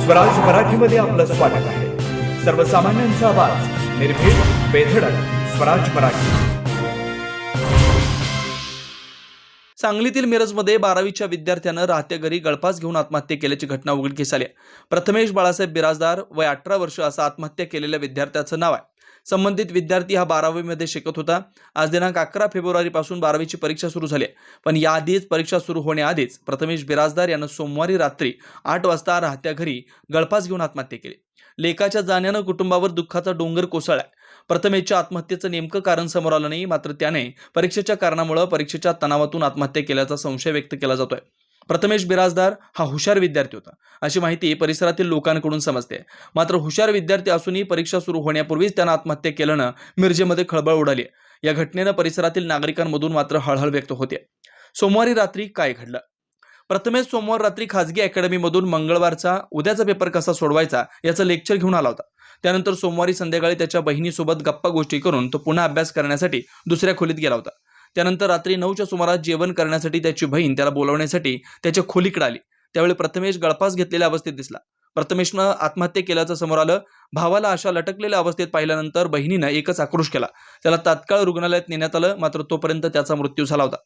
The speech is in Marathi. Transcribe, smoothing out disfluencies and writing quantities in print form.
स्वराज मराठीमध्ये आपलं स्वागत आहे। सर्वसामान्यांचा आवाज, निर्भीड, बेधडक, स्वराज मराठी। सांगलीतील मिरजमध्ये 12वीच्या विद्यार्थ्यानं राहत्या घरी गळफास घेऊन आत्महत्या केल्याची घटना उघडकीस आली आहे। प्रथमेश बाळासाहेब बिराजदार, वय 18 वर्ष असं आत्महत्या केलेल्या विद्यार्थ्याचं नाव आहे। संबंधित विद्यार्थी हा 12वीमध्ये शिकत होता। आज दिनांक 11 फेब्रुवारीपासून 12वीची परीक्षा सुरू झाली आहे, पण याआधीच परीक्षा सुरू होण्याआधीच प्रथमेश बिराजदार यानं सोमवारी रात्री 8 वाजता राहत्या घरी गळफास घेऊन आत्महत्या केली। लेकाच्या जाण्यानं कुटुंबावर दुःखाचा डोंगर कोसळलाय। प्रथमेशच्या आत्महत्येचं नेमकं कारण समोर आलं नाही, मात्र त्याने परीक्षेच्या कारणामुळे परीक्षेच्या तणावातून आत्महत्या केल्याचा संशय व्यक्त केला जातोय। प्रथमेश बिराजदार हा हुशार विद्यार्थी होता, अशी माहिती परिसरातील लोकांकडून समजते। मात्र हुशार विद्यार्थी असूनही परीक्षा सुरू होण्यापूर्वीच त्यानं आत्महत्या केल्यानं मिरजेमध्ये खळबळ उडाली आहे। या घटनेनं परिसरातील नागरिकांमधून मात्र हळहळ व्यक्त होते। सोमवारी रात्री काय घडलं? प्रथमेश सोमवार रात्री खासगी अकॅडमीमधून मंगळवारचा उद्याचा पेपर कसा सोडवायचा याचं लेक्चर घेऊन आला होता। त्यानंतर सोमवारी संध्याकाळी त्याच्या बहिणीसोबत गप्पा गोष्टी करून तो पुन्हा अभ्यास करण्यासाठी दुसऱ्या खोलीत गेला होता। त्यानंतर रात्री 9च्या सुमारास जेवण करण्यासाठी त्याची बहीण त्याला बोलावण्यासाठी त्याच्या खोलीकडे आली। त्यावेळी प्रथमेश गळफास घेतलेल्या अवस्थेत दिसला। प्रथमेशनं आत्महत्या केल्याचं समोर आलं। भावाला अशा लटकलेल्या अवस्थेत पाहिल्यानंतर बहिणीनं एकच आक्रोश केला। त्याला तात्काळ रुग्णालयात नेण्यात आलं, मात्र तोपर्यंत त्याचा मृत्यू झाला होता।